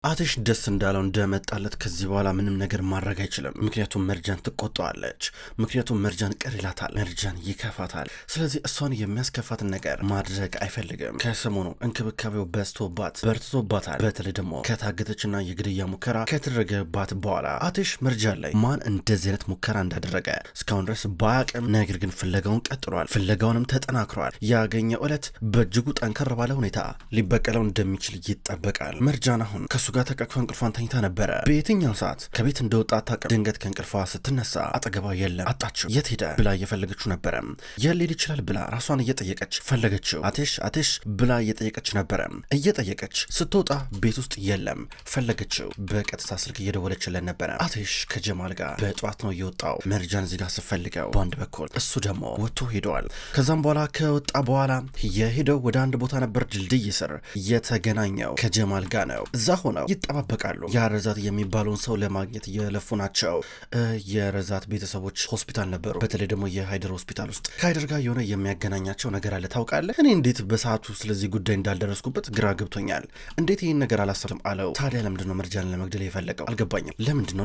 አትሽ ደስ እንዳለው እንደመጣለት ከዚህ በኋላ ምንም ነገር ማድረግ አይችልም። ምክንያቱም መርጃን ትቆጣዋለች። ምክንያቱም መርጃን ቅር ይላታል፣ መርጃን ይከፋታል። ስለዚህ እሷን የሚያስከፋትን ነገር ማድረግ አይፈልግም። ከሰሞኑ እንክብካቤው በርትቶባታል። በተለይ ደግሞ ከታገተችና የግድያ ሙከራ ከተደረገባት በኋላ አትሽ መርጃን ላይ ማን እንደዚህ አይነት ሙከራ እንዳደረገ እስካሁን ድረስ ባያቅም፣ ነገር ግን ፍለጋውን ቀጥሏል። ፍለጋውንም ተጠናክሯል። ያገኘው ዕለት በእጅጉ ጠንከር ባለ ሁኔታ ሊበቀለው እንደሚችል ይጠበቃል። መርጃን አሁን ጋር ተቃቅፋ እንቅልፏን ተኝታ ነበረ። በየትኛው ሰዓት ከቤት እንደወጣ አታውቅም። ድንገት ከእንቅልፏ ስትነሳ አጠገቧ የለም። አጣችው። የት ሄደ ብላ እየፈለገችው ነበረ። የት ሊሄድ ይችላል ብላ ራሷን እየጠየቀች ፈለገችው። አቴሽ ብላ እየጠየቀች ነበረ። እየጠየቀች ስትወጣ ቤት ውስጥ የለም። ፈለገችው። በቀጥታ ስልክ እየደወለችለን ነበረ። አቴሽ ከጀማል ጋር በጠዋት ነው እየወጣው መርጃን እዚህ ጋር ስትፈልገው በአንድ በኩል እሱ ደግሞ ወጥቶ ሄደዋል። ከዛም በኋላ ከወጣ በኋላ የሄደው ወደ አንድ ቦታ ነበር፣ ድልድይ ስር የተገናኘው ከጀማል ጋር ነው። እዛ ሆነ ይጠባበቃሉ። የረዛት የሚባለውን ሰው ለማግኘት የለፉ ናቸው። የረዛት ቤተሰቦች ሆስፒታል ነበሩ። በተለይ ደግሞ የሃይደር ሆስፒታል ውስጥ ከሃይደር ጋር የሆነ የሚያገናኛቸው ነገር አለ። ታውቃለህ፣ እኔ እንዴት በሰዓቱ ስለዚህ ጉዳይ እንዳልደረስኩበት ግራ ገብቶኛል። እንዴት ይህን ነገር አላሰብም አለው። ታዲያ ለምንድነው መርጃን ለመግደል የፈለገው? አልገባኝም። ለምንድነው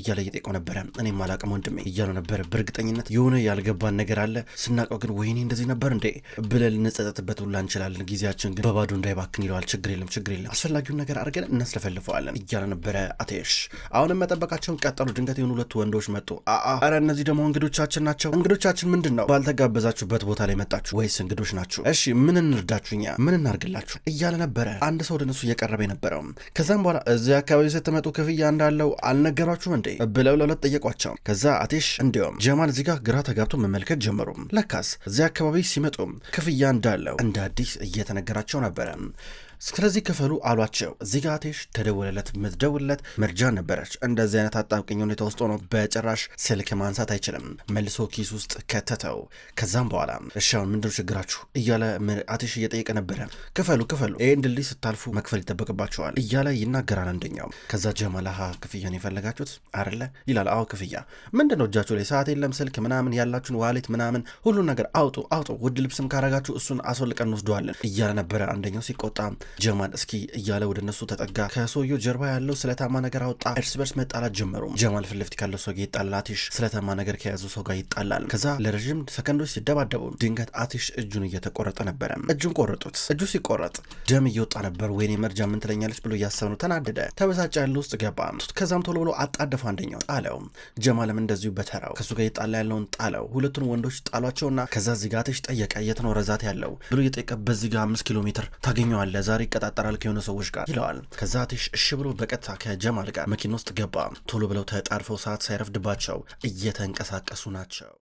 እያለ እየጠየቀው ነበረ። እኔም አላቅም ወንድሜ እያሉ ነበረ። በእርግጠኝነት የሆነ ያልገባን ነገር አለ። ስናውቀው ግን ወይኔ እንደዚህ ነበር እንዴ ብለን ልንጸጸትበት ሁላ እንችላለን። ጊዜያችን ግን በባዶ እንዳይባክን ይለዋል። ችግር የለም አስፈላጊውን ነገር አድርገን እናስለፈልፈዋለን እያለ ነበረ አቴሽ። አሁንም መጠበቃቸውን ቀጠሉ። ድንገት የሆኑ ሁለቱ ወንዶች መጡ። አረ እነዚህ ደግሞ እንግዶቻችን ናቸው። እንግዶቻችን ምንድን ነው ባልተጋበዛችሁበት ቦታ ላይ መጣችሁ ወይስ እንግዶች ናችሁ? እሺ ምን እንርዳችሁኛ? ምን እናርግላችሁ እያለ ነበረ አንድ ሰው ወደ እነሱ እየቀረበ የነበረው። ከዛም በኋላ እዚህ አካባቢ ስትመጡ ክፍያ እንዳለው አልነገሯችሁም እንዴ ብለው ለሁለት ጠየቋቸው። ከዛ አቴሽ እንዲሁም ጀማል እዚህ ጋር ግራ ተጋብቶ መመልከት ጀመሩ። ለካስ እዚህ አካባቢ ሲመጡ ክፍያ እንዳለው እንደ አዲስ እየተነገራቸው ነበረ። ስለዚህ ክፈሉ አሏቸው። እዚህ ጋር አቴሽ ተደወለለት። ምትደውልለት መርጃን ነበረች። እንደዚህ አይነት አጣብቂኝ ሁኔታ ውስጥ ሆኖ በጭራሽ ስልክ ማንሳት አይችልም። መልሶ ኪስ ውስጥ ከተተው። ከዛም በኋላ እሻውን ምንድነው ችግራችሁ እያለ አቴሽ እየጠየቀ ነበረ። ክፈሉ ይህን ድልድይ ስታልፉ መክፈል ይጠበቅባቸዋል እያለ ይናገራል አንደኛው። ከዛ ጀማላሃ ክፍያን የፈለጋችሁት አይደለ ይላል። አዎ ክፍያ ምንድነው? እጃችሁ ላይ ሰዓት የለም ስልክ ምናምን ያላችሁን ዋሌት ምናምን ሁሉን ነገር አውጡ ውድ ልብስም ካረጋችሁ እሱን አስወልቀን እንወስደዋለን እያለ ነበረ አንደኛው ሲቆጣ። ጀማል እስኪ እያለ ወደ እነሱ ተጠጋ። ከሰውየው ጀርባ ያለው ስለታማ ነገር አወጣ። እርስ በርስ መጣላት ጀመሩ። ጀማል ፊት ለፊት ካለው ሰው ጋር ይጣላል። አቴሽ ስለታማ ነገር ከያዙ ሰው ጋር ይጣላል። ከዛ ለረዥም ሰከንዶች ሲደባደቡ ድንገት አቴሽ እጁን እየተቆረጠ ነበረ። እጁን ቆረጡት። እጁ ሲቆረጥ ደም እየወጣ ነበር። ወይኔ መርጃ ምን ትለኛለች ብሎ እያሰብ ነው። ተናደደ፣ ተበሳጨ። ያለው ውስጥ ገባ። ከዛም ቶሎ ብሎ አጣደፈ። አንደኛው ጣለው። ጀማልም እንደዚሁ በተራው ከሱ ጋር ይጣላ ያለውን ጣለው። ሁለቱን ወንዶች ጣሏቸውና ከዛ እዚህ ጋር አቴሽ ጠየቀ። የት ነው ረዛት ያለው ብሎ እየጠየቀ በዚህ ጋር 5 ኪሎ ሜትር ታገኘዋለህ ዛሬ ይቀጣጠራል ከሆነ ሰዎች ጋር ይለዋል። ከዛ አቴሽ እሺ ብሎ በቀጥታ ከጀማል ጋር መኪና ውስጥ ገባ። ቶሎ ብለው ተጣርፈው ሰዓት ሳይረፍድባቸው እየተንቀሳቀሱ ናቸው።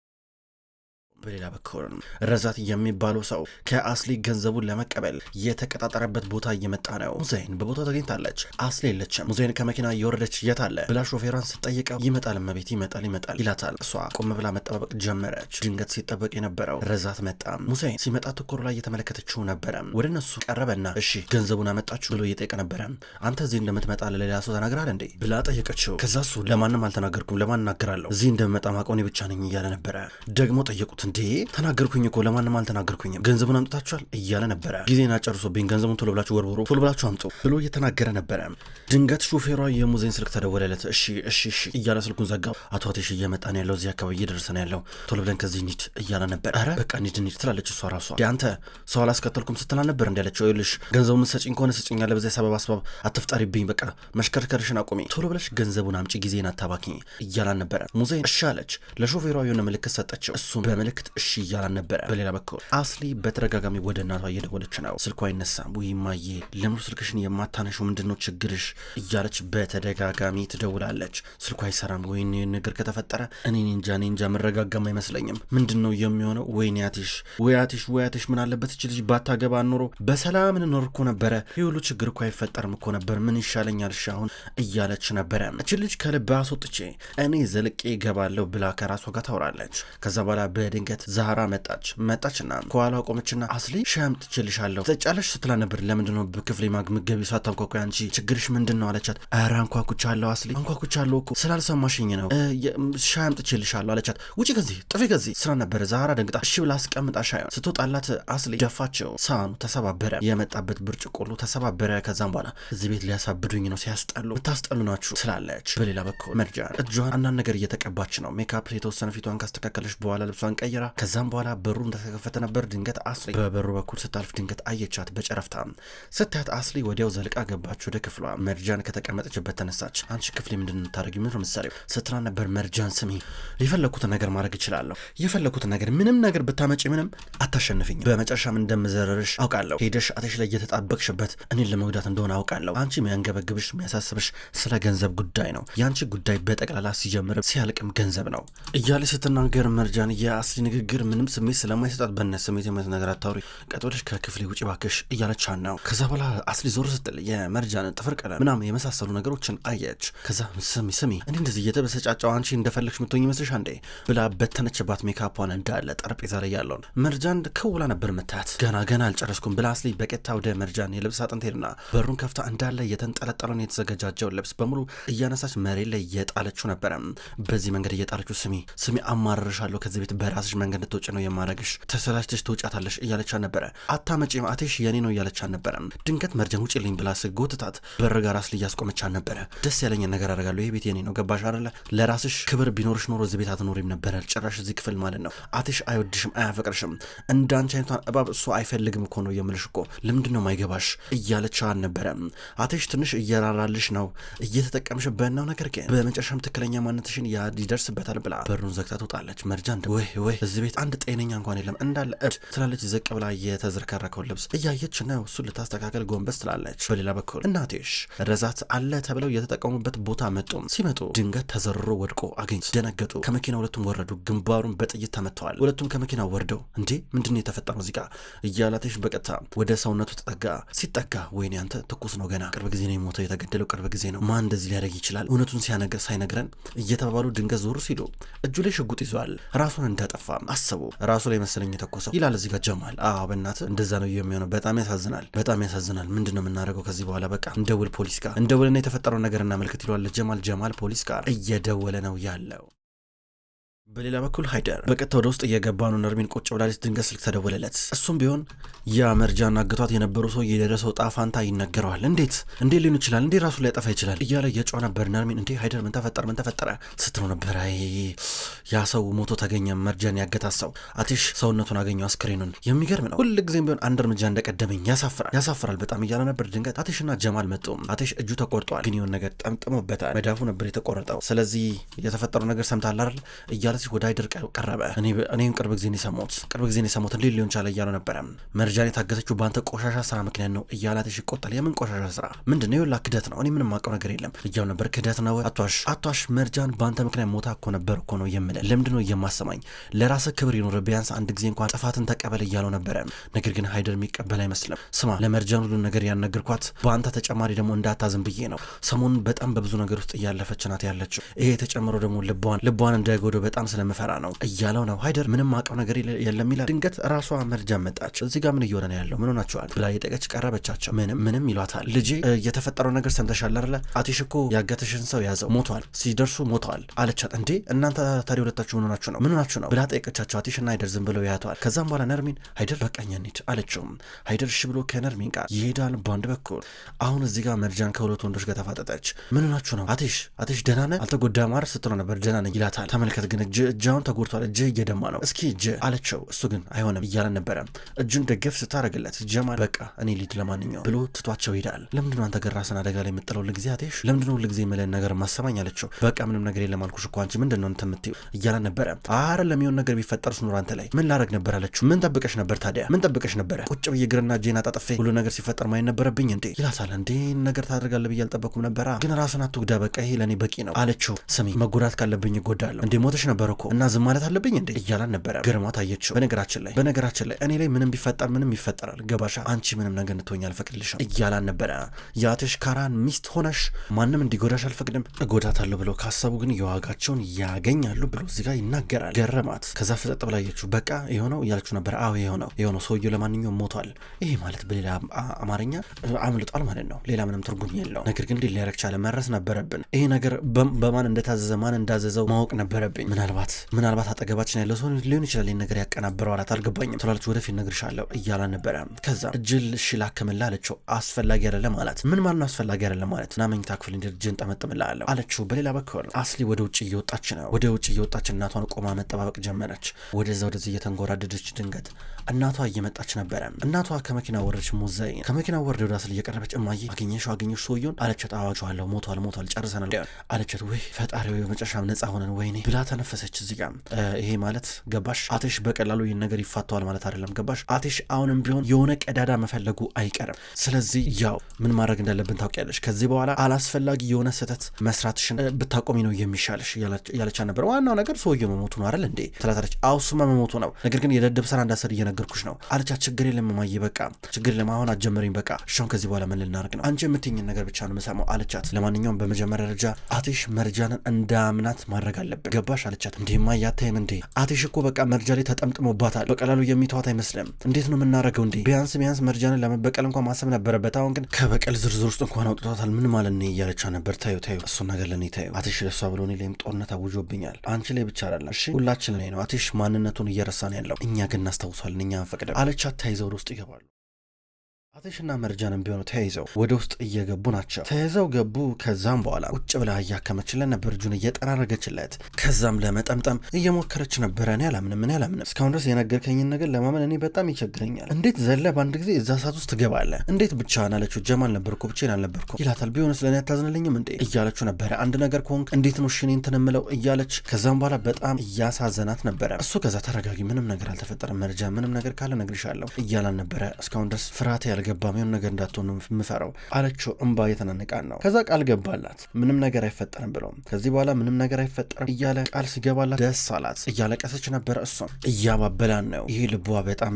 በሌላ በኩል ረዛት የሚባለው ሰው ከአስሊ ገንዘቡን ለመቀበል የተቀጣጠረበት ቦታ እየመጣ ነው። ሙዜን በቦታው ተገኝታለች። አስሊ የለችም። ሙዜን ከመኪና እየወረደች የት አለ ብላ ሾፌሯን ስትጠይቀው ይመጣል እመቤት ይመጣል ይላታል። እሷ ቆም ብላ መጠባበቅ ጀመረች። ድንገት ሲጠበቅ የነበረው ረዛት መጣ። ሙዜን ሲመጣ ትኩር ላይ እየተመለከተችው ነበረ። ወደ እነሱ ቀረበና እሺ ገንዘቡን አመጣችሁ ብሎ እየጠየቀ ነበረ። አንተ እዚህ እንደምትመጣ ለሌላ ሰው ተናግራል እንዴ ብላ ጠየቀችው። ከዛ እሱ ለማንም አልተናገርኩም፣ ለማን እናገራለሁ? እዚህ እንደምመጣ ማቆኔ ብቻ ነኝ እያለ ነበረ። ደግሞ ጠየቁት። እንዴ ተናገርኩኝ እኮ ለማንም አልተናገርኩኝም፣ ገንዘቡን አምጥታችኋል እያለ ነበረ። ጊዜና ጨርሶብኝ ገንዘቡን ቶሎ ብላችሁ ወርወሩ፣ ቶሎ ብላችሁ አምጡ ብሎ እየተናገረ ነበረ። ድንገት ሾፌሯ የሙዜን ስልክ ተደወለለት። እሺ እያለ ስልኩን ዘጋው። አቶ አቴሽ እየመጣ ነው ያለው፣ እዚህ አካባቢ እየደረሰ ነው ያለው፣ ቶሎ ብለን ከዚህ እንሂድ እያለ ነበር። አረ በቃ እንሂድ ትላለች እሷ ራሷ። አንተ ሰው አላስከተልኩም ስትል ነበር እንዲ ያለችው። ይኸውልሽ ገንዘቡን ሰጪኝ ከሆነ ስጪኝ፣ ያለ በዚያ ሰበብ አስባብ አትፍጠሪብኝ፣ በቃ መሽከርከርሽን አቁሚ፣ ቶሎ ብለሽ ገንዘቡን አምጪ፣ ጊዜን አታባኪኝ እያላን ነበረ። ሙዜን እሺ አለች። ለሾፌሯ የሆነ ምልክት ሰጠችው። እሱም በምልክት እሺ እያላን ነበረ። በሌላ በኩል አስሊ በተደጋጋሚ ወደ እናቷ እየደወለች ነው። ስልኳ አይነሳም። ውይማዬ ለምን ስልክሽን የማታነሺው ምንድነው ችግርሽ እያለች በተደጋጋሚ ትደውላለች። ስልኳ አይሰራም። ወይኔ ነገር ከተፈጠረ እኔ እንጃ መረጋጋም አይመስለኝም። ምንድነው የሚሆነው? ወይኔ አቴሽ ምን አለበት እቺ ልጅ ባታገባ ኖሮ በሰላም እንኖር እኮ ነበረ። ይህ ሁሉ ችግር እኮ አይፈጠርም እኮ ነበር። ምን ይሻለኛል አሁን እያለች ነበረ። እቺ ልጅ ከልብ አስወጥቼ እኔ ዘልቄ ገባለሁ ብላ ከራሷ ጋር ታወራለች። ከዛ በኋላ በድንገት ድንገት ዛህራ መጣችና ከኋላ ቆመችና አስሊ ሻይ አምጥቼልሻለሁ ትጠጫለሽ ስትላ ነበር። ለምንድነው በክፍሌ ምግብ ሳታንኳኳ አንቺ ችግርሽ ምንድነው አለቻት። ኧረ አንኳኩቻለሁ አስሊ አንኳኩቻለሁ እኮ ስላልሰማሽኝ ነው ሻይ አምጥቼልሻለሁ አለቻት። ውጪ ከዚህ ጥፊ ከዚህ ስራ ነበር። ዛህራ ደንግጣ እሺ ብላ አስቀምጣ ሻዩን ስትወጣላት አስሊ ደፋቸው። ሳህኑ ተሰባበረ፣ የመጣበት ብርጭቆ ተሰባበረ። ከዛም በኋላ እዚህ ቤት ሊያሳብዱኝ ነው ሲያስጠሉ ብታስጠሉ ናችሁ ስላለች፣ በሌላ በኩል መርጃን እጇን አንዳንድ ነገር እየተቀባች ነው። ሜካፕ የተወሰነ ፊቷን ካስተካከለች በኋላ ልብሷን ቀይራ ከዛም በኋላ በሩ እንደተከፈተ ነበር። ድንገት አስሊ በበሩ በኩል ስታልፍ ድንገት አየቻት በጨረፍታ ስታያት አስሊ ወዲያው ዘልቃ ገባች ወደ ክፍሏ። መርጃን ከተቀመጠችበት ተነሳች። አንቺ ክፍሌ ምንድን ነው የምታደርጊው? ምን ነው ምሳሌው ስትላ ነበር። መርጃን ስሚ የፈለኩትን ነገር ማድረግ እችላለሁ፣ የፈለኩትን ነገር ምንም ነገር ብታመጪ ምንም አታሸንፍኝ። በመጨረሻም እንደምዘረርሽ አውቃለሁ። ሄደሽ አተሽ ላይ እየተጣበቅሽበት እኔን ለመጉዳት እንደሆነ አውቃለሁ። አንቺ የሚያንገበግብሽ የሚያሳስብሽ ስለ ገንዘብ ጉዳይ ነው። የአንቺ ጉዳይ በጠቅላላ ሲጀምርም ሲያልቅም ገንዘብ ነው እያለች ስትናገር መርጃን የአስሊ ንግግር ምንም ስሜት ስለማይሰጣት በነ ስሜት የማይት ነገር አታውሪ፣ ቀጥለሽ ከክፍሌ ውጪ ባክሽ እያለች ነው። ከዛ በኋላ አስሊ ዞር ስትል የመርጃንን ጥፍር ቀለም ምናምን የመሳሰሉ ነገሮችን አየች። ከዛ ስሚ እኔ እንደዚህ እየተበሰጫጫው አንቺ እንደፈለግሽ ምትሆኝ ይመስልሽ አንዴ ብላ በተነችባት ሜካፓን እንዳለ ጠረጴዛ ላይ ያለውን መርጃን ከውላ ነበር መታት። ገና አልጨረስኩም ብላ አስሊ በቀጥታ ወደ መርጃን የልብስ አጥንት ሄድና በሩን ከፍታ እንዳለ የተንጠለጠለውን የተዘጋጃጀውን ልብስ በሙሉ እያነሳች መሬት ላይ እየጣለችው ነበረ። በዚህ መንገድ እየጣለችው ስሚ አማርርሻለሁ፣ ከዚህ ቤት በራስሽ መንገድ እንድትወጪ ነው የማረግሽ፣ ተሰላችተሽ ትወጫታለሽ እያለቻ ነበረ። አታመጪም አቴሽ የኔ ነው እያለቻ ነበረ። ድንገት መርጃን ውጪልኝ ብላ ስጎትታት በር ጋር አስሊ እያስቆመቻ ነበረ። ደስ ያለኝ ነገር አደርጋለሁ፣ ይሄ ቤት የኔ ነው ገባሽ አይደለ? ለራስሽ ክብር ቢኖርሽ ኖሮ እዚህ ቤት አትኖሪም ነበረ፣ ጭራሽ እዚህ ክፍል ማለት ነው። አቴሽ አይወድሽም አያፈቅርሽም፣ እንዳንቺ አይነቷን እባብ እሱ አይፈልግም እኮ ነው የምልሽ እኮ ለምንድን ነው ማይገባሽ እያለቻ ነበረ። አቴሽ ትንሽ እየራራልሽ ነው እየተጠቀምሽበት ነው፣ ነገር ግን በመጨረሻም ትክክለኛ ማንነትሽን ይደርስበታል ብላ በሩን ዘግታ ትወጣለች። መርጃን ወይ እዚህ ቤት አንድ ጤነኛ እንኳን የለም እንዳለ ትላለች። ዘቅ ብላ የተዝረከረከውን ልብስ እያየች ነው። እሱን ልታስተካከል ጎንበስ ትላለች። በሌላ በኩል እናቴሽ ረዛት አለ ተብለው የተጠቀሙበት ቦታ ሲመጡ ድንገት ተዘርሮ ወድቆ አገኙት። ደነገጡ። ከመኪና ሁለቱም ወረዱ። ግንባሩን በጥይት ተመተዋል። ሁለቱም ከመኪና ወርደው እንዴ ምንድነው የተፈጠረው እዚህ ጋር እያላቴሽ በቀጥታ ወደ ሰውነቱ ሲጠጋ ወይኔ አንተ ትኩስ ነው ገና ቅርብ ጊዜ ነው የሞተው የተገደለው ቅርብ ጊዜ ነው ማን እንደዚህ ሊያደርግ ይችላል እውነቱን ሳይነግረን እየተባባሉ ድንገት ዞር ሲሉ እጁ ላይ ሽጉጥ ይዟል። ራሱን እንዳጠፋ አሰቡ። ራሱ ላይ መሰለኝ የተኮሰው ይላል እዚህ ጋር ጀማል። በእናትህ እንደዛ ነው የሚሆነው። በጣም ያሳዝናል። ምንድነው የምናደርገው ከዚህ በኋላ? በቃ እንደውል ፖሊስ ጋር እንደውልና የተፈጠረውን ነገር እናመልክት ይሏል ጀማል ፖሊስ ጋር እየደወለ ነው ያለው። በሌላ በኩል ሃይደር በቀጥታ ወደ ውስጥ እየገባ ነው። ነርሚን ቁጭ ብላለች። ድንገት ስልክ ተደወለለት። እሱም ቢሆን ያ መርጃን አግቷት የነበረው ሰው የደረሰው ጣፋንታ ይነገረዋል። እንዴት ሊሆን ይችላል? እንዴ ራሱ ላይ ያጠፋ ይችላል እያለ የጮህ ነበር። ነርሚን እንዴ ሃይደር ምን ተፈጠረ ስትለው ነበር። ያ ሰው ሞቶ ተገኘ። መርጃን ያገታት ሰው አቴሽ ሰውነቱን አገኘው አስክሬኑን። የሚገርም ነው። ሁልጊዜም ቢሆን አንድ እርምጃ እንደቀደመኝ ያሳፍራል በጣም እያለ ነበር። ድንገት አቴሽና ጀማል መጡ። አቴሽ እጁ ተቆርጧል፣ ግን የሆነ ነገር ጠምጥሞበታል። መዳፉ ነበር የተቆረጠው። ስለዚህ የተፈጠረው ነገር ሰምታል አይደል እያለ ወደ ሃይደር ቀረበ። እኔም ቅርብ ጊዜ ነው የሰማሁት እንዴት ሊሆን ቻለ እያለው ነበረ። መርጃን የታገተችው በአንተ ቆሻሻ ስራ ምክንያት ነው እያላትሽ ይቆጣል። የምን ቆሻሻ ስራ ምንድነው? ይኸውልህ ክደት ነው። እኔ ምንም የማውቀው ነገር የለም እያው ነበር። ክደት ነው። አቷሽ መርጃን በአንተ ምክንያት ሞታ እኮ ነበር እኮ ነው የምልህ። ለምንድነው የማሰማኝ? ለራስህ ክብር ይኖር ቢያንስ አንድ ጊዜ እንኳን ጥፋትን ተቀበል እያለው ነበረ። ነገር ግን ሃይደር የሚቀበል አይመስልም። ስማ ለመርጃን ሁሉን ነገር ያነገርኳት በአንተ ተጨማሪ ደግሞ እንዳታዝም ብዬ ነው። ሰሞኑን በጣም በብዙ ነገር ውስጥ እያለፈች ናት ያለችው። ይሄ የተጨመረው ደግሞ ልቧን እንዳይጎዳው በጣም ስለምፈራ ነው እያለው ነው። ሃይደር ምንም ማቀው ነገር የለም ይላል። ድንገት ራሷ መርጃን መጣች። እዚህ ጋር ምን እየሆነ ነው ያለው? ምን ሆናችኋል ብላ የጠቀች ቀረበቻቸው። ምንም ይሏታል። ልጄ የተፈጠረው ነገር ሰምተሻል አይደለ? አቴሽ እኮ ያገተሽን ሰው ያዘው ሲደርሱ ሞተዋል አለቻት። እንዴ እናንተ ታዲያ ሁለታችሁ ምን ሆናችሁ ነው ብላ ጠየቀቻቸው። አቴሽና ሃይደር ዝም ብለው ያያተዋል። ከዛም በኋላ ነርሚን ሃይደር በቃኛ እንሂድ አለችው። ሃይደር እሺ ብሎ ከነርሚን ጋር ይሄዳል። በአንድ በኩል አሁን እዚህ ጋር መርጃን ከሁለት ወንዶች ጋር ተፋጠጠች። ምን ሆናችሁ ነው? አቴሽ ደህና ነህ? አልተጎዳም አይደል ስትለው ነበር። ደህና ነኝ ይላታል። ተመልከት ግን እጃውን ተጎድቷል፣ እጅ እየደማ ነው፣ እስኪ እጅ አለችው። እሱ ግን አይሆንም እያለ ነበረ። እጁን ደገፍ ስታረግለት ጀማል በቃ እኔ ሊድ ለማንኛውም ብሎ ትቷቸው ይሄዳል። ለምንድነው አንተ ግን ራስን አደጋ ላይ የምጥለው ሁልጊዜ አቴሽ? ለምንድነው ሁልጊዜ የምልህን ነገር ማሰማኝ አለችው። በቃ ምንም ነገር የለም አልኩሽ እኮ አንቺ ምንድነው እንትን የምትይው እያለ ነበረ። አረ ለሚሆን ነገር ቢፈጠርስ ኑሮ አንተ ላይ ምን ላረግ ነበር አለችው። ምን ጠብቀሽ ነበር ታዲያ? ምን ጠብቀሽ ነበረ? ቁጭ ብዬ ግርና እጄን አጣጥፌ ሁሉ ነገር ሲፈጠር ማየት ነበረብኝ እንዴ ይላታል። እንዴ ነገር ታደርጋለህ ብዬ አልጠበኩም ነበራ፣ ግን ራስን አትጉዳ፣ በቃ ይሄ ለእኔ በቂ ነው አለችው። ስሚ መጎዳት ካለብኝ እጎዳለሁ። እንዴ ሞተሽ ነበር ነበር እኮ እና ዝም ማለት አለብኝ እንዴ እያላን ነበረ። ገርሟት አየችው። በነገራችን ላይ እኔ ላይ ምንም ቢፈጠር ምንም ይፈጠራል ገባሻ? አንቺ ምንም ነገር እንድትሆኝ አልፈቅድልሽም እያላን ነበረ። የአቴሽ ካራን ሚስት ሆነሽ ማንም እንዲጎዳሽ አልፈቅድም። እጎዳታለሁ ብለው ካሰቡ ግን የዋጋቸውን ያገኛሉ ብሎ እዚህ ጋር ይናገራል። ገረማት። ከዛ ፍጠጥ ብላ አየችው። በቃ የሆነው እያለችው ነበር። አዎ የሆነው ሰውየው ለማንኛውም ሞቷል። ይሄ ማለት በሌላ አማርኛ አምልጧል ማለት ነው። ሌላ ምንም ትርጉም የለው። ነገር ግን ሊያረግ ቻለ። መረስ ነበረብን። ይሄ ነገር በማን እንደታዘዘ ማን እንዳዘዘው ማወቅ ነበረብኝ። ምናልባት አጠገባችን ያለው ሰው ሊሆን ይችላል ይህን ነገር ያቀናበረው አላት። አልገባኝም ትላለች። ወደፊት እነግርሻለሁ እያላ ነበረ። ከዛ እጅል ሽላክምላ አለችው። አስፈላጊ አይደለም ማለት ምን ማለት ነው? አስፈላጊ አይደለም ማለት ና መኝታ ክፍል እንደ እጅን ጠመጥምላለሁ አለችው። በሌላ በኩል አስሊ ወደ ውጭ እየወጣች ነው። ወደ ውጭ እየወጣች እናቷን ቆማ መጠባበቅ ጀመረች። ወደዚህ እየተንጎራደደች ድንገት እናቷ እየመጣች ነበረ። እናቷ ከመኪና ወረደች። ሙዘይ ከመኪና ወረደ ወደ አስሊ እየቀረበች እማዬ አገኘሽ ሰውየውን አለቻት። አዋጇለሁ ሞቷል ጨርሰናል አለቻት። ወይ ፈጣሪ ወይ መጨረሻም ነፃ ሆነን ወይኔ ብላ ተነፈሰች። እዚህ ጋር ይሄ ማለት ገባሽ አቴሽ በቀላሉ ይህን ነገር ይፋተዋል ማለት አይደለም ገባሽ? አቴሽ አሁንም ቢሆን የሆነ ቀዳዳ መፈለጉ አይቀርም። ስለዚህ ያው ምን ማድረግ እንዳለብን ታውቂያለሽ። ከዚህ በኋላ አላስፈላጊ የሆነ ስህተት መስራትሽን ብታቆሚ ነው የሚሻልሽ እያለቻ ነበር። ዋናው ነገር ሰውየው መሞቱ ነው አይደል እንዴ ትላታለች። አውሱማ መሞቱ ነው፣ ነገር ግን የደደብ ስራ እንዳሰር እየነገርኩሽ ነው አለቻት። ችግር የለም እማዬ በቃ ችግር የለም አሁን አትጀምሪኝ በቃ እሻውን ከዚህ በኋላ ምን ልናደርግ ነው? አንቺ የምትይኝን ነገር ብቻ ነው የምሰማው አለቻት። ለማንኛውም በመጀመሪያ ደረጃ አቴሽ መርጃንን እንዳምናት ማድረግ አለብን ገባሽ አለቻት። እንዴማ ያታይም እንዴ አቴሽ እኮ በቃ መርጃ ላይ ተጠምጥሞባታል። በቀላሉ የሚተዋት አይመስልም። እንዴት ነው የምናደርገው እንዴ? ቢያንስ መርጃንን ለመበቀል እንኳን ማሰብ ነበረበት። አሁን ግን ከበቀል ዝርዝር ውስጥ እንኳን አውጥቷታል። ምን ማለት ነው እያለቻ ነበር። ታዩ እሱን ነገር ለኔ ታዩ። አቴሽ ለሷ ብሎ እኔ ላይም ጦርነት አውጆብኛል። አንቺ ላይ ብቻ አይደለም እሺ ሁላችን ላይ ነው። አቴሽ ማንነቱን እየረሳን ያለው እኛ ግን እናስታውሷለን፣ እኛ አንፈቅድም አለቻት። ተይዘው ወደ ውስጥ ይገባሉ። አቴሽና መርጃንም ቢሆኑ ተያይዘው ወደ ውስጥ እየገቡ ናቸው። ተያይዘው ገቡ። ከዛም በኋላ ቁጭ ብላ እያከመችለት ነበር፣ እጁን እየጠራረገችለት። ከዛም ለመጠምጠም እየሞከረች ነበረ። እኔ አላምንም እስካሁን ድረስ የነገርከኝን ነገር ለማመን እኔ በጣም ይቸግረኛል። እንዴት ዘለ በአንድ ጊዜ እዛ ሰዓት ውስጥ ትገባለህ? እንዴት ብቻህን አለችው። ጀማል ነበርኩ ብቻዬን አልነበርኩም ይላታል። ቢሆንስ ለእኔ አታዝንልኝም እንዴ እያለችው ነበረ። አንድ ነገር ከሆንክ እንዴት ነው እኔ እንትን እምለው እያለች ከዛም በኋላ በጣም እያሳዘናት ነበረ። እሱ ከዛ ተረጋጊ፣ ምንም ነገር አልተፈጠረም መርጃ፣ ምንም ነገር ካለ እነግርሻለሁ እያላን ነበረ። እስካሁን ድረስ ፍርሃት ያልገባም የሆነ ነገር እንዳትሆን ነው የምፈራው አለችው። እንባ የተናነቃን ነው። ከዛ ቃል ገባላት ምንም ነገር አይፈጠርም ብሎ ከዚህ በኋላ ምንም ነገር አይፈጠርም እያለ ቃል ሲገባላት ደስ አላት። እያለቀሰች ነበረ። እሷም እያባበላን ነው። ይህ ልቧ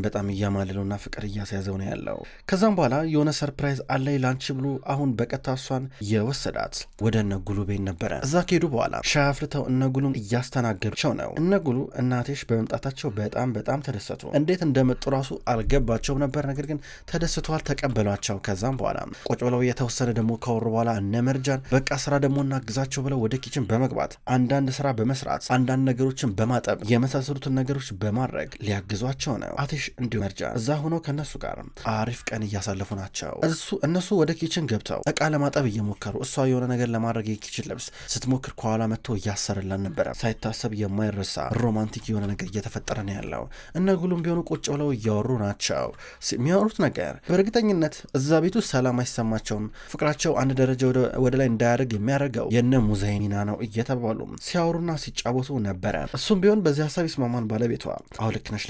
በጣም እያማልለውና ፍቅር እያስያዘው ነው ያለው። ከዛም በኋላ የሆነ ሰርፕራይዝ አለኝ ላንቺ ብሎ አሁን በቀጥታ እሷን የወሰዳት ወደ እነጉሉ ቤት ነበረ። እዛ ከሄዱ በኋላ ሻይ አፍልተው እነጉሉን እያስተናገዷቸው ነው። እነጉሉ እናቴሽ በመምጣታቸው በጣም ተደሰቱ። እንዴት እንደመጡ ራሱ አልገባቸውም ነበር፣ ነገር ግን ተደስተዋል፣ ተቀበሏቸው። ከዛም በኋላ ቁጭ ብለው የተወሰነ ደግሞ ካወሩ በኋላ እነ መርጃን በቃ ስራ ደግሞ እናግዛቸው ብለው ወደ ኪችን በመግባት አንዳንድ ስራ በመስራት አንዳንድ ነገሮችን በማጠብ የመሳሰሉትን ነገሮች በማድረግ ሊያግዟቸው ነው። አቴሽ እንዲሁ መርጃን እዛ ሆነው ከነሱ ጋር አሪፍ ቀን እያሳለፉ ናቸው። እነሱ ወደ ኪችን ገብተው እቃ ለማጠብ እየሞከሩ እሷ የሆነ ነገር ለማድረግ የኪችን ልብስ ስትሞክር ከኋላ መጥቶ እያሰረላን ነበረ። ሳይታሰብ የማይረሳ ሮማንቲክ የሆነ ነገር እየተፈጠረ ነው ያለው። እነጉሉም ቢሆኑ ቁጭ ብለው እያወሩ ናቸው። የሚያወሩት ነገር በእርግጠኝነት እዛ ቤቱ ሰላም አይሰማቸውም። ፍቅራቸው አንድ ደረጃ ወደ ላይ እንዳያደርግ የሚያደርገው የነ ሙዛይ ሚና ነው እየተባሉ ሲያወሩና ሲጫወቱ ነበረ። እሱም ቢሆን በዚህ ሀሳብ ይስማማን ባለቤቷ። አዎ ልክ ነሽ፣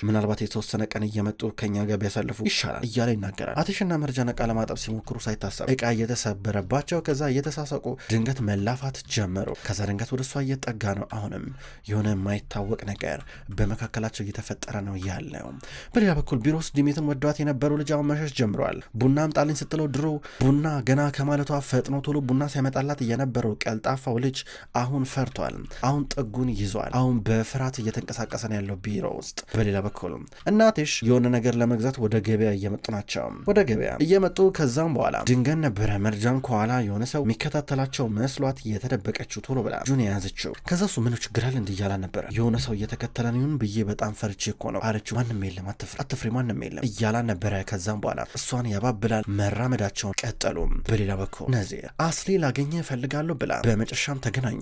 ምናልባት የተወሰነ ቀን እየመጡ ከኛ ጋር ቢያሳልፉ ይሻላል እያለ ይናገራል። አቴሽና መርጃን እቃ ለማጠብ ሲሞክሩ ሳይታሰብ እቃ እየተሰበረባቸው ከዛ እየተሳሰቁ ድንገት መላፋት ጀመሩ። ከዛ ድንገት ወደ እሷ እየጠጋ ነው። አሁንም የሆነ የማይታወቅ ነገር በመካከላቸው እየተፈጠረ ነው ያለው። በሌላ በኩል ቢሮ ውስጥ ዲሜትን ወዷት የነበረው ልጅ አሁን መሸሽ ጀምረዋል። ቡና አምጣልኝ ስትለው ድሮ ቡና ገና ከማለቷ ፈጥኖ ቶሎ ቡና ሲያመጣላት የነበረው ቀልጣፋው ልጅ አሁን ፈርቷል። አሁን ጥጉን ይዟል። አሁን በፍርሃት እየተንቀሳቀሰ ነው ያለው ቢሮ ውስጥ። በሌላ በኩል እናትሽ የሆነ ነገር ለመግዛት ወደ ገበያ እየመጡ ናቸው። ወደ ገበያ እየመጡ ከዛም በኋላ ድንገት ነበረ መርጃን ከኋላ የሆነ ሰው የሚከታተላቸው መስሏት እየተደበቀችው ቶሎ ብላ እጁን የያዘችው። ከዛ እሱ ምን ችግር አለ እንዲያላ ነበረ። የሆነ ሰው እየተከተለን ይሁን ብዬ በጣም ፈርቼ እኮ ነው አለችው። ማንም የለም አትፍሪ ማንም የለም እያላ ነበረ። ከዛም በኋላ እሷን ያባብላል። መራመዳቸውን ቀጠሉ። በሌላ በኩል ነዚር አስሊ ላገኘ እፈልጋለሁ ብላ በመጨረሻም ተገናኙ።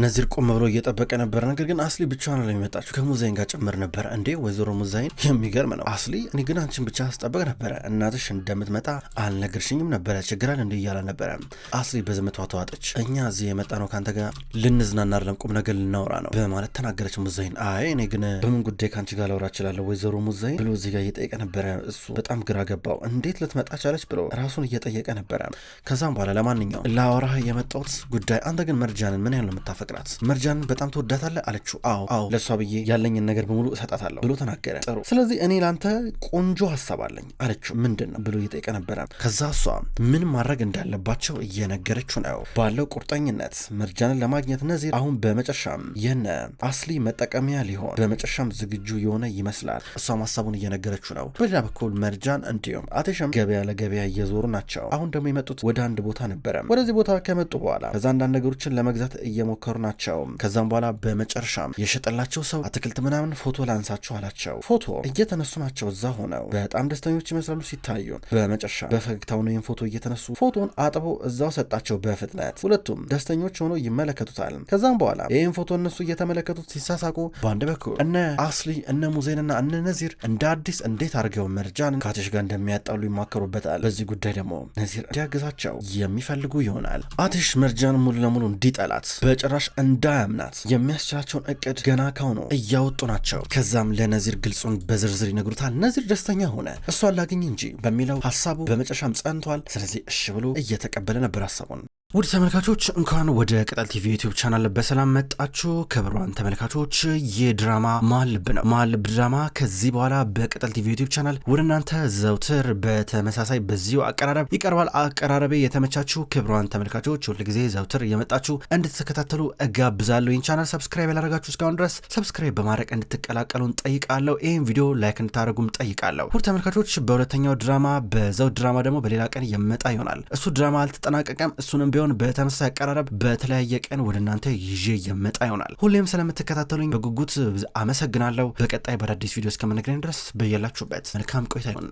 ነዚር ቆም ብሎ እየጠበቀ ነበር። ነገር ግን አስሊ ብቻዋን ለሚመጣችው ከሙዛይን ጋር ጭምር ነበር። እንዴ ወይዘሮ ሙዛይን የሚገርም ነው አስሊ፣ እኔ ግን አንቺን ብቻ አስጠበቅ ነበረ። እናትሽ እንደምትመጣ አልነገርሽኝም ነበረ። ችግራል እንዲ እያላ ነበረ። አስሊ በዝምቷ ተዋጠች። እኛ እዚህ የመጣ ነው ከአንተ ጋር ልንዝናና አይደለም ቁም ነገር ልናወራ ነው በማለት ተናገረች ሙዛይን። አይ እኔ ግን በምን ጉዳይ ከአንቺ ጋር ላወራ እችላለሁ ወይዘሮ ሙዛይን ብሎ እዚህ ጋር እየጠየቀ ነበረ። እሱ በጣም ግራ ገባው። የገባው እንዴት ልትመጣ ቻለች ብሎ ራሱን እየጠየቀ ነበረ። ከዛም በኋላ ለማንኛውም ላወራህ የመጣሁት ጉዳይ አንተ ግን መርጃንን ምን ያህል ነው የምታፈቅራት? መርጃንን በጣም ትወዳታለህ አለችው። አዎ ለእሷ ብዬ ያለኝን ነገር በሙሉ እሰጣታለሁ ብሎ ተናገረ። ጥሩ፣ ስለዚህ እኔ ለአንተ ቆንጆ ሀሳብ አለኝ አለችው። ምንድን ነው ብሎ እየጠየቀ ነበረ። ከዛ እሷ ምን ማድረግ እንዳለባቸው እየነገረችው ነው። ባለው ቁርጠኝነት መርጃንን ለማግኘት ነዚር አሁን በመጨረሻም የነ አስሊ መጠቀሚያ ሊሆን በመጨረሻም ዝግጁ የሆነ ይመስላል። እሷም ሀሳቡን እየነገረችው ነው። በሌላ በኩል መርጃን እንዲሁም አቴሽም ገበያ ለገበያ እየዞሩ ናቸው። አሁን ደግሞ የመጡት ወደ አንድ ቦታ ነበረ። ወደዚህ ቦታ ከመጡ በኋላ ከዛ አንዳንድ ነገሮችን ለመግዛት እየሞከሩ ናቸው። ከዛም በኋላ በመጨረሻም የሸጠላቸው ሰው አትክልት ምናምን ፎቶ ላንሳቸው አላቸው። ፎቶ እየተነሱ ናቸው። እዛ ሆነው በጣም ደስተኞች ይመስላሉ ሲታዩ። በመጨረሻ በፈገግታው ነው ፎቶ እየተነሱ ፎቶን አጥቦ እዛው ሰጣቸው በፍጥነት። ሁለቱም ደስተኞች ሆነው ይመለከቱታል። ከዛም በኋላ ይህን ፎቶ እነሱ እየተመለከቱት ሲሳሳቁ፣ በአንድ በኩል እነ አስሊ እነ ሙዜንና እነ ነዚር እንደ አዲስ እንዴት አድርገው መርጃን ከአቴሽ ጋር እንደሚያጣሉ ይማከሩበታል። በዚህ ጉዳይ ደግሞ ነዚር እንዲያግዛቸው የሚፈልጉ ይሆናል። አቴሽ መርጃን ሙሉ ለሙሉ እንዲጠላት በጭራሽ እንዳያምናት የሚያስችላቸውን እቅድ ገና ካሁኑ እያወጡ ናቸው። ከዛም ለነዚር ግልጹን በዝርዝር ይነግሩታል። ነዚር ደስተኛ ሆነ። እሷን ላግኝ እንጂ በሚለው ሀሳቡ በመጨረሻም ጸንቷል። ስለዚህ እሺ ብሎ እየተቀበለ ነበር ሀሳቡን። ውድ ተመልካቾች እንኳን ወደ ቅጠል ቲቪ ዩቲዩብ ቻናል በሰላም መጣችሁ። ክቡራን ተመልካቾች የድራማ መሀል ልብ ነው። መሀል ልብ ድራማ ከዚህ በኋላ በቅጠል ቲቪ ዩቲዩብ ቻናል ወደ እናንተ ዘውትር በተመሳሳይ በዚሁ አቀራረብ ይቀርባል። አቀራረቤ የተመቻችሁ ክቡራን ተመልካቾች ሁልጊዜ ዘውትር እየመጣችሁ እንድትከታተሉ እጋብዛለሁ። ይህን ቻናል ሰብስክራይብ ያላረጋችሁ እስካሁን ድረስ ሰብስክራይብ በማድረግ እንድትቀላቀሉን ጠይቃለሁ። ይህን ቪዲዮ ላይክ እንድታደርጉም ጠይቃለሁ። ውድ ተመልካቾች በሁለተኛው ድራማ በዘውድ ድራማ ደግሞ በሌላ ቀን የመጣ ይሆናል። እሱ ድራማ አልተጠናቀቀም። እሱንም ቢሆን በተመሳሳይ አቀራረብ በተለያየ ቀን ወደ እናንተ ይዤ የመጣ ይሆናል። ሁሌም ስለምትከታተሉኝ በጉጉት አመሰግናለሁ። በቀጣይ በአዳዲስ ቪዲዮ እስከምንገናኝ ድረስ በያላችሁበት መልካም ቆይታ ይሁን።